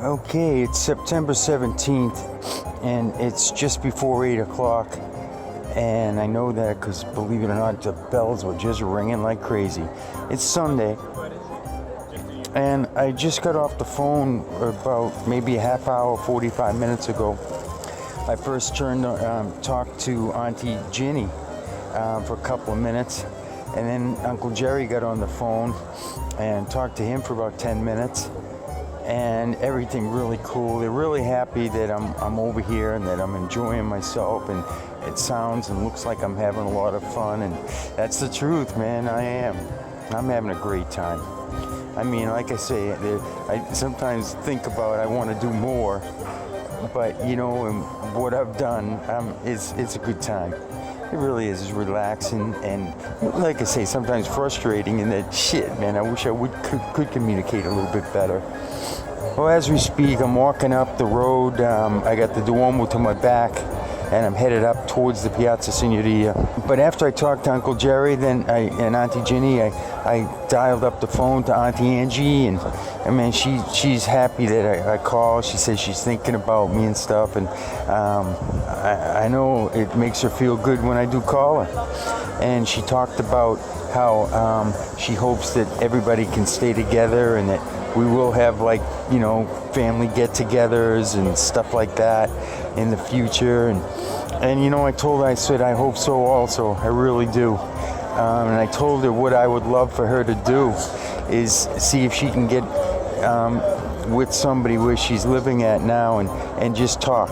Okay, it's September 17th, and it's just before 8 o'clock. And I know that because, believe it or not, the bells were just ringing like crazy. It's Sunday, and I just got off the phone about maybe a half hour, 45 minutes ago. I first talked to Auntie Ginny for a couple of minutes, and then Uncle Jerry got on the phone and talked to him for about 10 minutes. And everything really cool. They're really happy that I'm over here and that I'm enjoying myself, and it sounds and looks like I'm having a lot of fun, and that's the truth, man. I am. I'm having a great time. I mean, like I say, I sometimes think about I want to do more, but you know, and what I've done, it's a good time. It really is. It's relaxing, and like I say, sometimes frustrating in that shit, man. I wish I could communicate a little bit better. Well, as we speak, I'm walking up the road. I got the Duomo to my back, and I'm headed up towards the Piazza Signoria. But after I talked to Uncle Jerry and Auntie Ginny, I dialed up the phone to Auntie Angie, and I mean, she's happy that I called. She says she's thinking about me and stuff, and I know it makes her feel good when I do call her. And she talked about how she hopes that everybody can stay together, and that we will have, like, you know, family get-togethers and stuff like that in the future. And you know, I said I hope so also. I really do. And I told her what I would love for her to do is see if she can get with somebody where she's living at now and just talk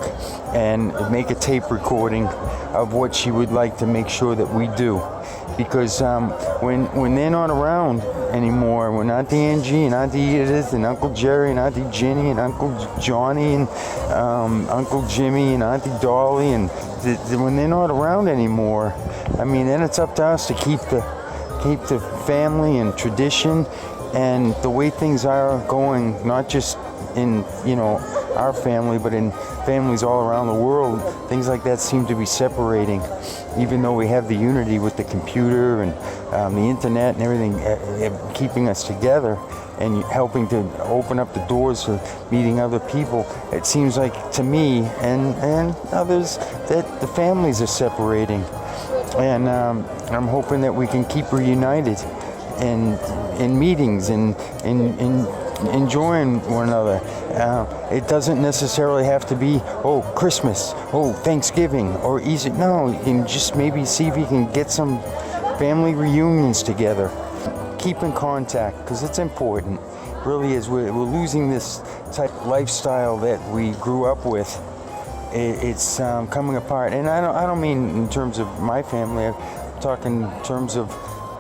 and make a tape recording of what she would like to make sure that we do. Because when they're not around anymore, when Auntie Angie and Auntie Edith and Uncle Jerry and Auntie Ginny and Uncle Johnny and Uncle Jimmy and Auntie Dolly, and when they're not around anymore, I mean, then it's up to us to keep the family and tradition and the way things are going, not just in, you know, our family, but in families all around the world. Things like that seem to be separating, even though we have the unity with the computer and the internet and everything keeping us together and helping to open up the doors for meeting other people. It seems like to me and others that the families are separating, and I'm hoping that we can keep reunited in meetings and in enjoying one another. It doesn't necessarily have to be, Christmas, Thanksgiving, or Easter. No, you can just maybe see if you can get some family reunions together. Keep in contact, because it's important. It really is. We're losing this type of lifestyle that we grew up with. It's coming apart. And I don't mean in terms of my family. I'm talking in terms of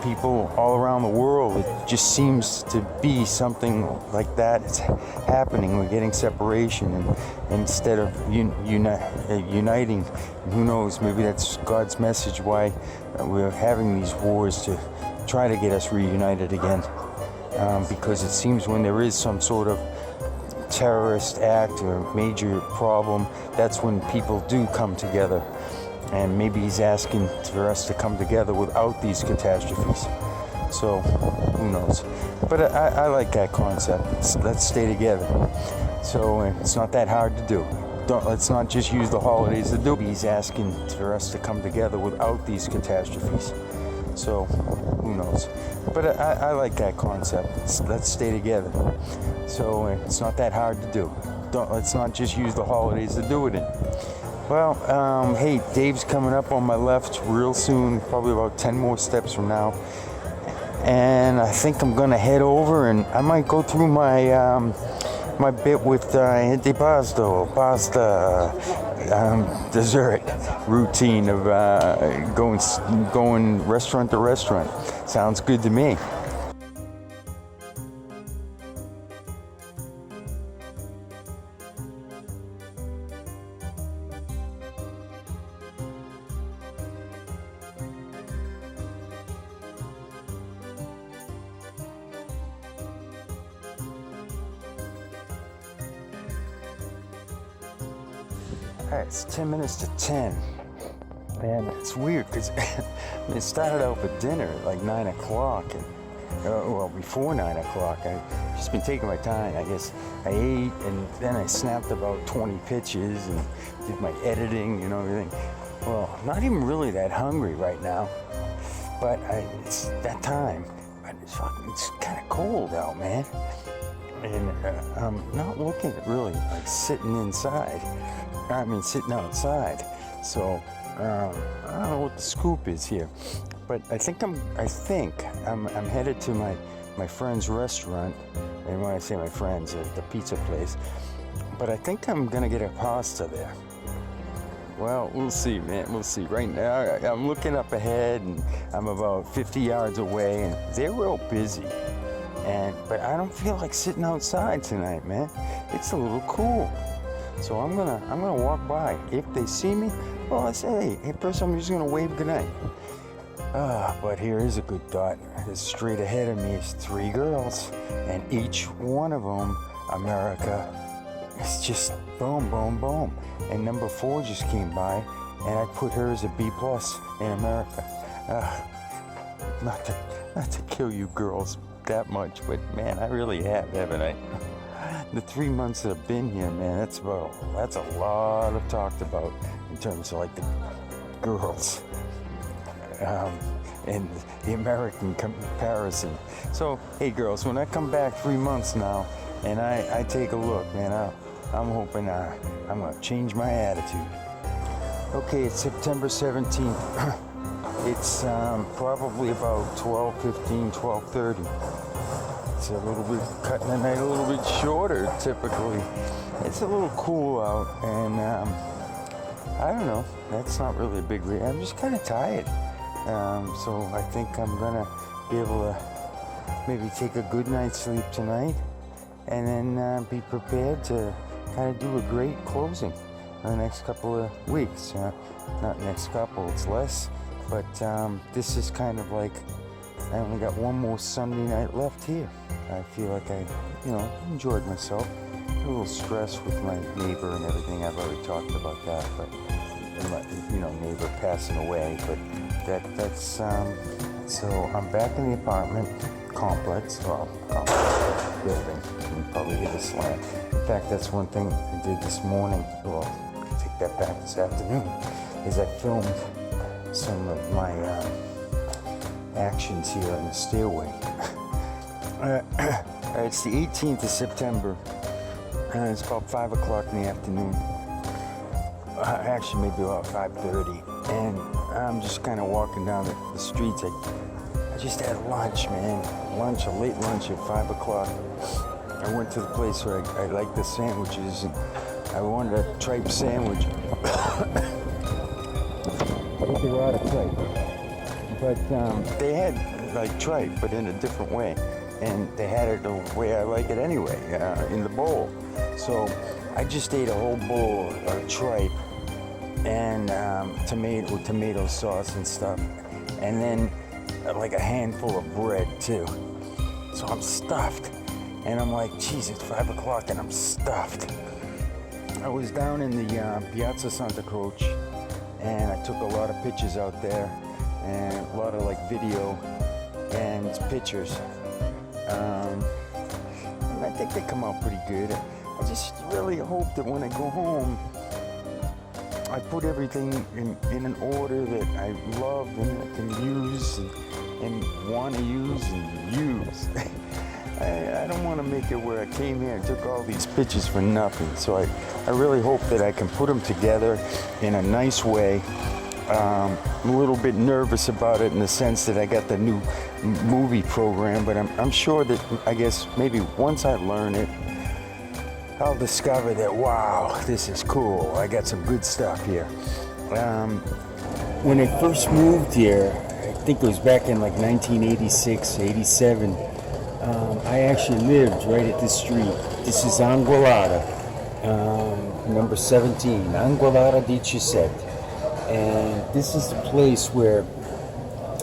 people all around the world. It just seems to be something like that. It's happening. We're getting separation, and instead of uniting. Who knows? Maybe that's God's message why we're having these wars, to try to get us reunited again. Because it seems when there is some sort of terrorist act or major problem, that's when people do come together. And maybe he's asking for us to come together without these catastrophes. So, who knows? But I like that concept. Let's stay together. So it's not that hard to do. Let's not just use the holidays to do it. He's asking for us to come together without these catastrophes. So, who knows? But I like that concept. Let's stay together. So it's not that hard to do. Let's not just use the holidays to do it in. Well, hey, Dave's coming up on my left real soon, probably about 10 more steps from now. And I think I'm going to head over, and I might go through my my bit with antipasto, pasta, dessert routine of going restaurant to restaurant. Sounds good to me. Alright, it's 10 minutes to 10. Man, it's weird because it started out with dinner at like 9 o'clock. And, well, before 9 o'clock. just been taking my time. I guess I ate and then I snapped about 20 pictures and did my editing and everything. Well, I'm not even really that hungry right now, but it's that time. But it's kind of cold out, man. And I'm not looking at really like sitting inside. I mean, sitting outside. So I don't know what the scoop is here, but I think I'm headed to my friend's restaurant. And when I say my friends, the pizza place. But I think I'm gonna get a pasta there. Well, we'll see, man. We'll see. Right now, I'm looking up ahead, and I'm about 50 yards away, and they're real busy. But I don't feel like sitting outside tonight, man. It's a little cool. So I'm gonna walk by. If they see me, well, I say, hey, first I'm just gonna wave goodnight. But here is a good thought. Straight ahead of me is 3 girls, and each one of them, America, it's just boom, boom, boom. And number 4 just came by, and I put her as a B+ in America. Not to kill you girls that much, but man, I really have, haven't I? The 3 months that I've been here, man, that's a lot of talked about in terms of like the girls and the American comparison. So, hey girls, when I come back 3 months now and I take a look, man, I'm hoping I'm gonna change my attitude. Okay, it's September 17th. It's probably about 12:15, 12:30. It's a little bit cutting the night a little bit shorter typically. It's a little cool out, and I don't know. That's not really a big reason. I'm just kind of tired. So I think I'm gonna be able to maybe take a good night's sleep tonight, and then be prepared to kind of do a great closing in the next couple of weeks. Not next couple, it's less. But this is kind of like, I only got one more Sunday night left here. I feel like I enjoyed myself. A little stressed with my neighbor and everything. I've already talked about that, but my neighbor passing away. But that's so I'm back in the apartment complex. Well, building. You can probably hear the slam. In fact, that's one thing I did this morning. Well, I take that back this afternoon. Is I filmed some of my actions here on the stairway. It's the 18th of September, and it's about 5 o'clock in the afternoon. Actually, maybe about 5:30, and I'm just kind of walking down the streets. I just had lunch, man. A late lunch at 5 o'clock. I went to the place where I like the sandwiches, and I wanted a tripe sandwich. They were out of tripe, but they had like tripe, but in a different way, and they had it the way I like it anyway, in the bowl. So I just ate a whole bowl of tripe and tomato sauce and stuff, and then like a handful of bread too. So I'm stuffed, and I'm like, geez, it's 5 o'clock and I'm stuffed. I was down in the Piazza Santa Croce, and I took a lot of pictures out there, and a lot of like video and pictures. And I think they come out pretty good. I just really hope that when I go home, I put everything in an order that I love and I can use and want to use and use. I don't want to make it where I came here and took all these pictures for nothing. So I really hope that I can put them together in a nice way. I'm a little bit nervous about it in the sense that I got the new movie program, but I'm sure that, I guess, maybe once I learn it, I'll discover that, wow, this is cool. I got some good stuff here. When I first moved here, I think it was back in like 1986, 87, I actually lived right at this street. This is Anguillata, number 17, Anguillata di Sept. And this is the place where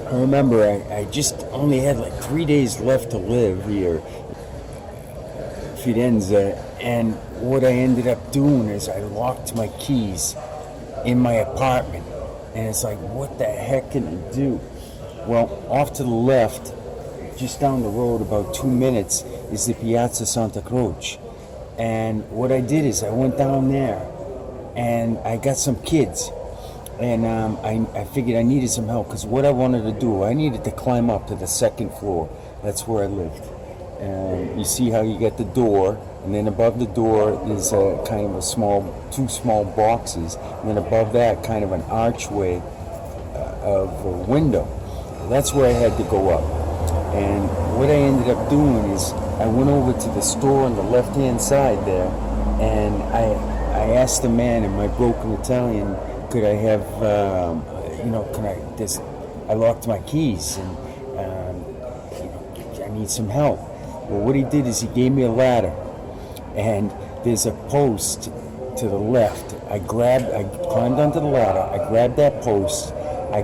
I remember I just only had like 3 days left to live here, Firenze. And what I ended up doing is I locked my keys in my apartment. And it's like, what the heck can I do? Well, off to the left, just down the road about 2 minutes, is the Piazza Santa Croce. And what I did is I went down there and I got some kids. And I figured I needed some help because what I wanted to do, I needed to climb up to the second floor. That's where I lived. And you see how you get the door, and then above the door is a kind of two small boxes, and then above that kind of an archway of a window. That's where I had to go up. And what I ended up doing is I went over to the store on the left-hand side there, and I asked the man in my broken Italian, could I have, I locked my keys and I need some help. Well, what he did is he gave me a ladder, and there's a post to the left. I climbed onto the ladder, I grabbed that post, I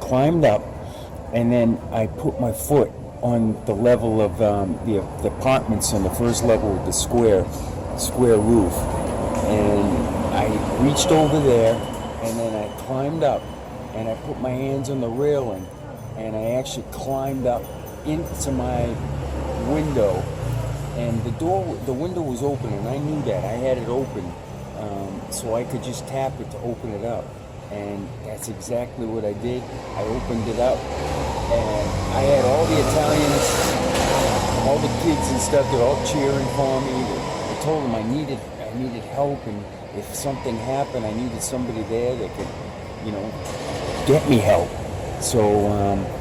climbed up, and then I put my foot on the level of the apartments on the first level with the square roof. And I reached over there, and then I climbed up, and I put my hands on the railing, and I actually climbed up into my window, and the window was open, and I knew that. I had it open, so I could just tap it to open it up, and that's exactly what I did. I opened it up, and I had all the Italians, all the kids and stuff, they're all cheering for me. I told them I needed help, and if something happened, I needed somebody there that could, get me help. So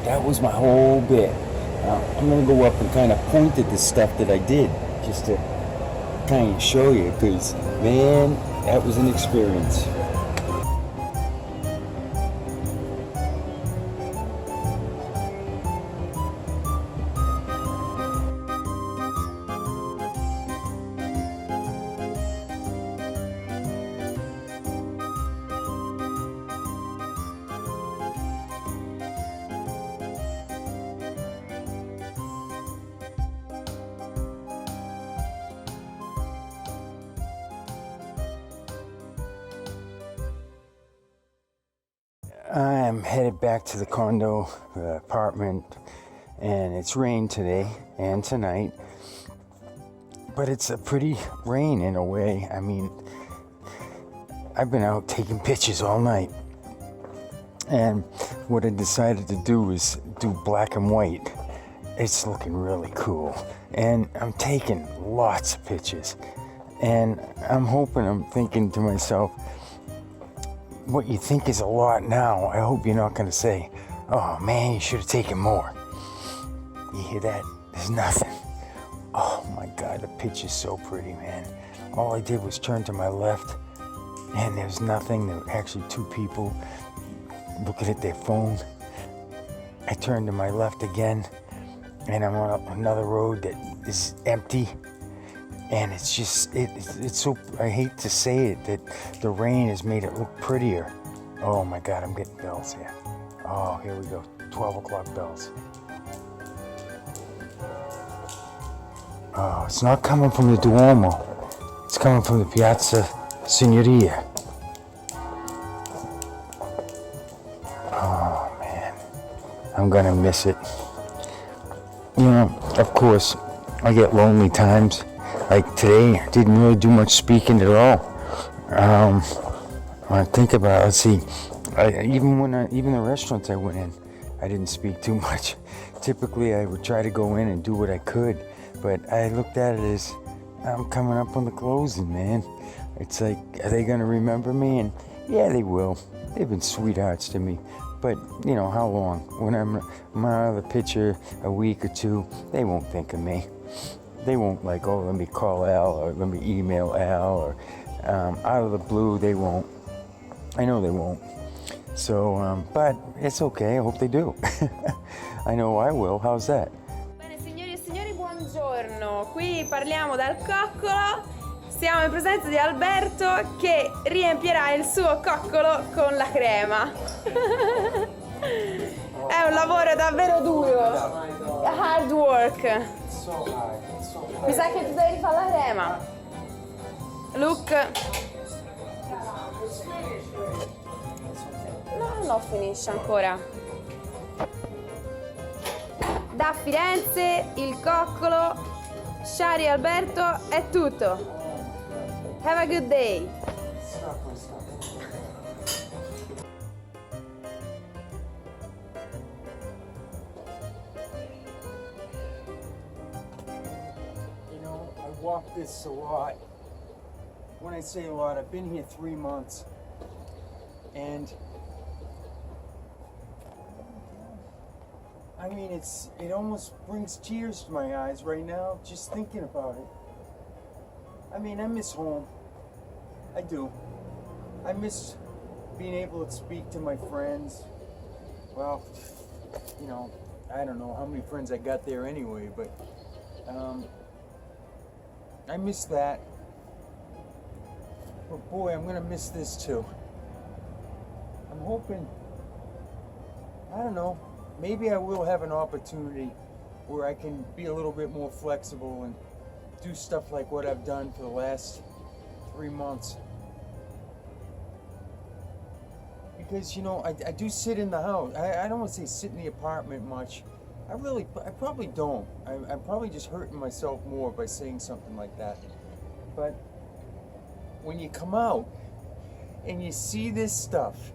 that was my whole bit. I'm going to go up and kind of point at the stuff that I did, just to kind of show you, because, man, that was an experience. I'm headed back to the condo, the apartment, and it's rained today and tonight, but it's a pretty rain in a way. I mean, I've been out taking pictures all night, and what I decided to do is do black and white. It's looking really cool, and I'm taking lots of pictures, and I'm thinking to myself, what you think is a lot now, I hope you're not going to say, oh man, you should have taken more. You hear that? There's nothing. Oh my God, the picture's so pretty, man. All I did was turn to my left, and there's nothing. There were actually two people looking at their phone. I turned to my left again, and I'm on another road that is empty. And it's just, it's so, I hate to say it, that the rain has made it look prettier. Oh my God, I'm getting bells here. Oh, here we go, 12 o'clock bells. Oh, it's not coming from the Duomo. It's coming from the Piazza Signoria. Oh man, I'm gonna miss it. Of course, I get lonely times. Like today, I didn't really do much speaking at all. When I think about it, let's see, even the restaurants I went in, I didn't speak too much. Typically, I would try to go in and do what I could, but I looked at it as I'm coming up on the closing, man. It's like, are they gonna remember me? And yeah, they will. They've been sweethearts to me. But, how long? When I'm out of the picture a week or two, they won't think of me. They won't like, oh, let me call Al or let me email Al or out of the blue, they won't. I know they won't. So, but it's okay. I hope they do. I know I will. How's that? Bene, signori e signori, buongiorno. Qui parliamo dal coccolo. Siamo in presenza di Alberto che riempirà il suo coccolo con la crema. È un lavoro davvero duro. Hard work. Mi sa che ti devi rifare la crema. Look. No, non finisce ancora. Da Firenze il coccolo Shari Alberto, è tutto. Have a good day. You know, I walk this a lot. When I say a lot, I've been here 3 months, and I mean, it almost brings tears to my eyes right now just thinking about it. I mean, I miss home. I do. I miss being able to speak to my friends. Well, you know, I don't know how many friends I got there anyway, but I miss that. But boy, I'm gonna miss this too. I'm hoping, I don't know, maybe I will have an opportunity where I can be a little bit more flexible and do stuff like what I've done for the last 3 months. Because, you know, I do sit in the house. I don't want to say sit in the apartment much. I probably don't. I'm probably just hurting myself more by saying something like that. But when you come out and you see this stuff,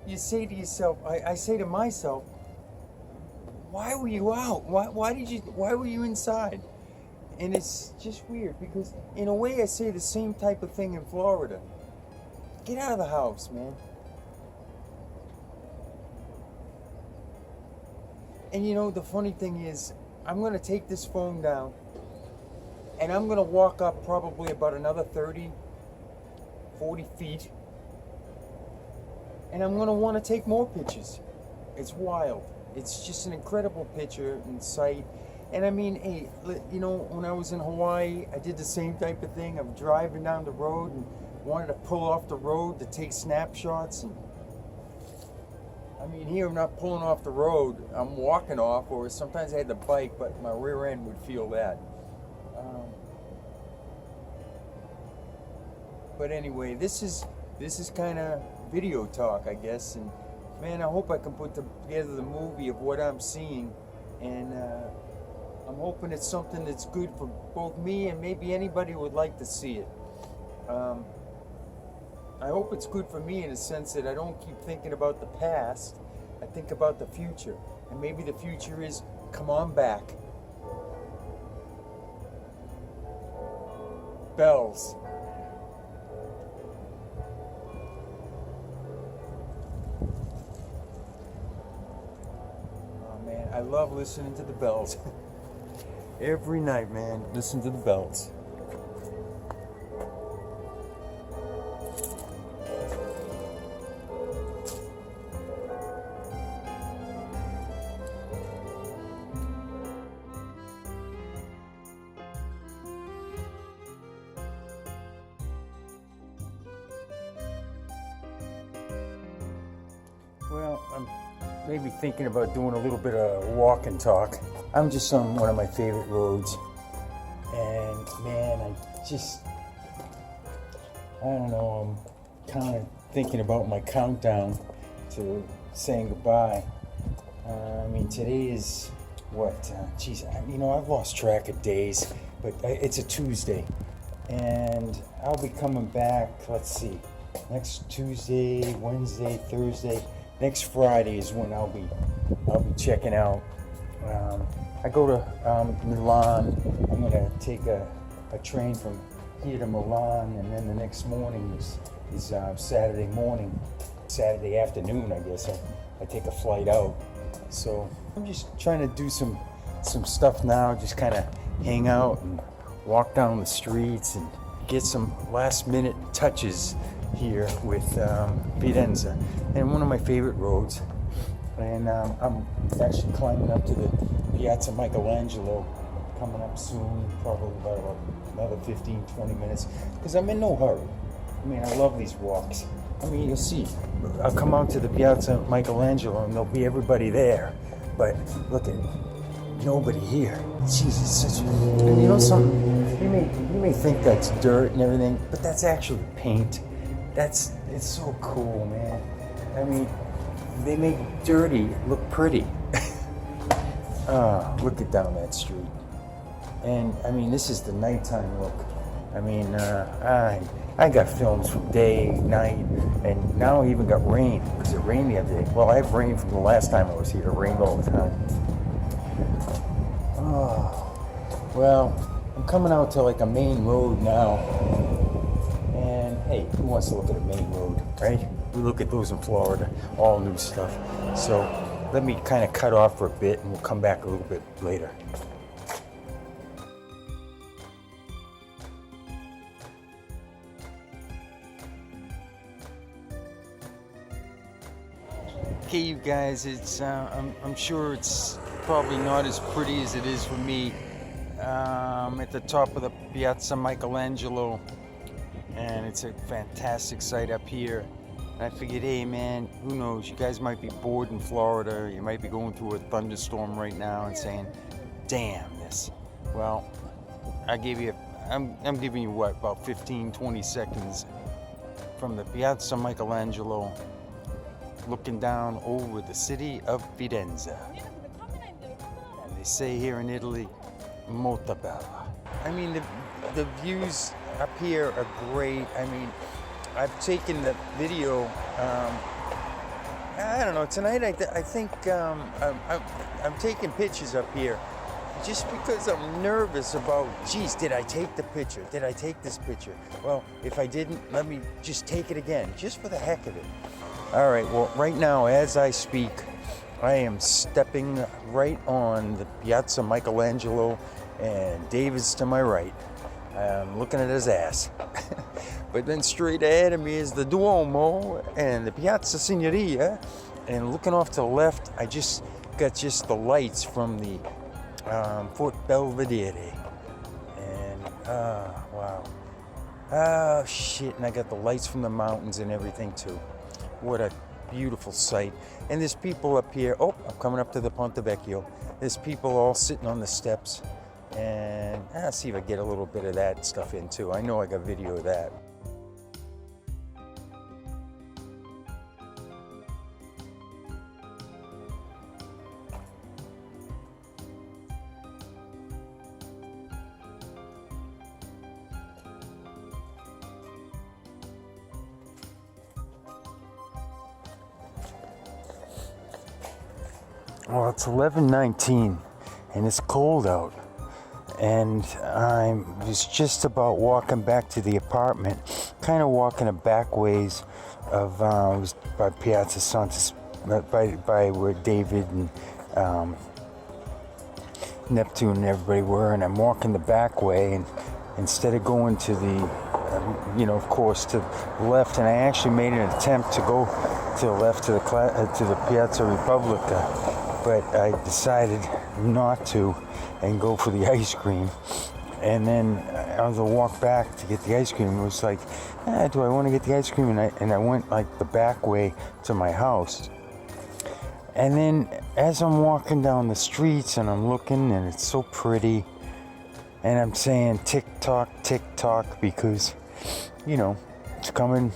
you say to yourself, I say to myself, why were you out? Why were you inside? And it's just weird because in a way I say the same type of thing in Florida. Get out of the house, man. And you know, the funny thing is, I'm gonna take this phone down and I'm gonna walk up probably about another 30, 40 feet. And I'm gonna wanna take more pictures. It's wild. It's just an incredible picture and sight. And I mean, hey, you know, when I was in Hawaii, I did the same type of thing. I'm driving down the road and wanted to pull off the road to take snapshots. And I mean, here I'm not pulling off the road. I'm walking off, or sometimes I had the bike, but my rear end would feel that. But anyway, this is kind of video talk, I guess. And man, I hope I can put together the movie of what I'm seeing. And I'm hoping it's something that's good for both me and maybe anybody who would like to see it. I hope it's good for me in a sense that I don't keep thinking about the past. I think about the future. And maybe the future is, come on back. Bells. Oh man, I love listening to the bells. Every night, man, listen to the bells. Well, I'm maybe thinking about doing a little bit of walk and talk. I'm just on one of my favorite roads, and man, I don't know, I'm kind of thinking about my countdown to saying goodbye. I mean, today is what? Geez, you know, I've lost track of days, but it's a Tuesday, and I'll be coming back, let's see, next Tuesday, Wednesday, Thursday. Next Friday is when I'll be checking out. I go to Milan. I'm gonna take a train from here to Milan, and then the next morning is Saturday morning, Saturday afternoon, I guess. I take a flight out. So I'm just trying to do some stuff now, just kind of hang out and walk down the streets and get some last minute touches here with Firenze, and one of my favorite roads. And I'm actually climbing up to the Piazza Michelangelo, coming up soon, probably about another 15-20 minutes, because I'm in no hurry. I mean, I love these walks. I mean, you'll see, I'll come out to the Piazza Michelangelo and there'll be everybody there, but look at nobody here. Jesus, and you know something, you may think that's dirt and everything, but that's actually paint. It's so cool, man. I mean, they make dirty look pretty. Look at down that street. And I mean, this is the nighttime look. I mean, I got films from day, night, and now I even got rain, because it rained the other day. Well, I have rain from the last time I was here. It rained all the time. Oh, well, I'm coming out to like a main road now. And hey, who wants to look at a main road, right? We look at those in Florida, all new stuff. So let me kind of cut off for a bit, and we'll come back a little bit later. Okay, you guys, it's I'm sure it's probably not as pretty as it is for me. At the top of the Piazza Michelangelo, and it's a fantastic sight up here. And I figured, hey man, who knows? You guys might be bored in Florida. You might be going through a thunderstorm right now and saying, "Damn this." Well, I'm giving you what, about 15, 20 seconds from the Piazza Michelangelo, looking down over the city of Firenze. And they say here in Italy, molto bella. I mean, the views up here are great. I mean, I've taken the video, I don't know, tonight I think I'm taking pictures up here just because I'm nervous about, geez, did I take the picture? Did I take this picture? Well, if I didn't, let me just take it again, just for the heck of it. All right, well, right now, as I speak, I am stepping right on the Piazza Michelangelo, and David's to my right. I'm looking at his ass. But then straight ahead of me is the Duomo and the Piazza Signoria, and looking off to the left, I just got the lights from the Fort Belvedere. And, wow. Oh, shit, and I got the lights from the mountains and everything, too. What a beautiful sight. And there's people up here. Oh, I'm coming up to the Ponte Vecchio. There's people all sitting on the steps. And I'll see if I get a little bit of that stuff in too. I know I got video of that. Well, it's 11:19 and it's cold out. And I was just about walking back to the apartment, kind of walking the back ways of, it was by Piazza Santos, by where David and Neptune and everybody were, and I'm walking the back way, and instead of going to the, of course, to the left, and I actually made an attempt to go to the left to the Piazza Repubblica, but I decided not to and go for the ice cream. And then on the walk back to get the ice cream, it was like, do I want to get the ice cream? And I went like the back way to my house. And then as I'm walking down the streets and I'm looking, and it's so pretty, and I'm saying tick tock, because, it's coming.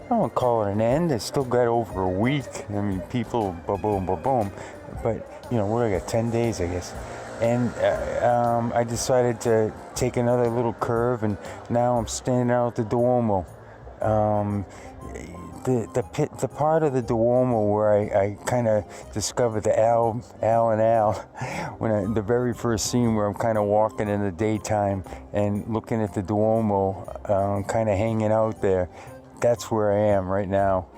I don't call it an end. I still got over a week. I mean, people, boom, but what I got, 10 days, I guess. And I decided to take another little curve, and now I'm standing out at the Duomo. The part of the Duomo where I kind of discovered the Al and Al, when the very first scene where I'm kind of walking in the daytime and looking at the Duomo, kind of hanging out there. That's where I am right now.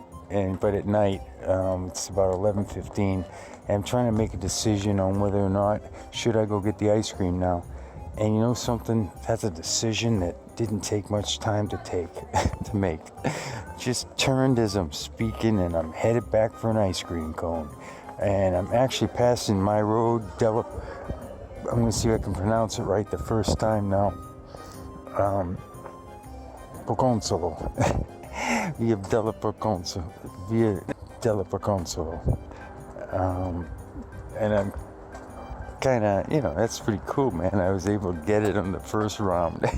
But at night, it's about 11:15. And I'm trying to make a decision on whether or not should I go get the ice cream now. And you know something? That's a decision that didn't take much time to make. Just turned as I'm speaking, and I'm headed back for an ice cream cone. And I'm actually passing my road, I'm going to see if I can pronounce it right the first time now. Proconsolo. Via della Proconsolo. And I'm kind of, that's pretty cool, man. I was able to get it on the first round.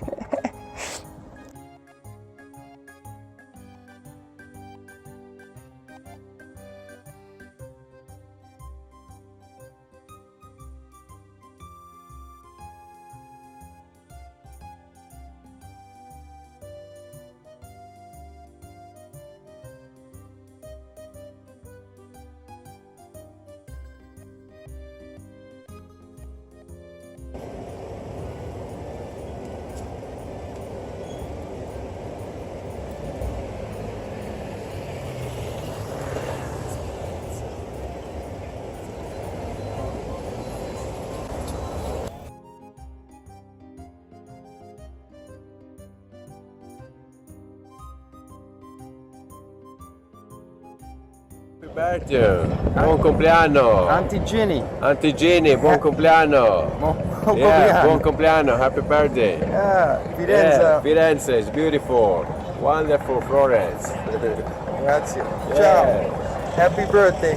Happy birthday. Buon compleanno. Auntie Ginny. Auntie Ginny, buon compleanno. Buon Yeah, buon compleanno. compleanno. Happy birthday. Firenze. Yeah, Firenze is beautiful. Wonderful Florence. Grazie. Yeah. Ciao. Happy birthday.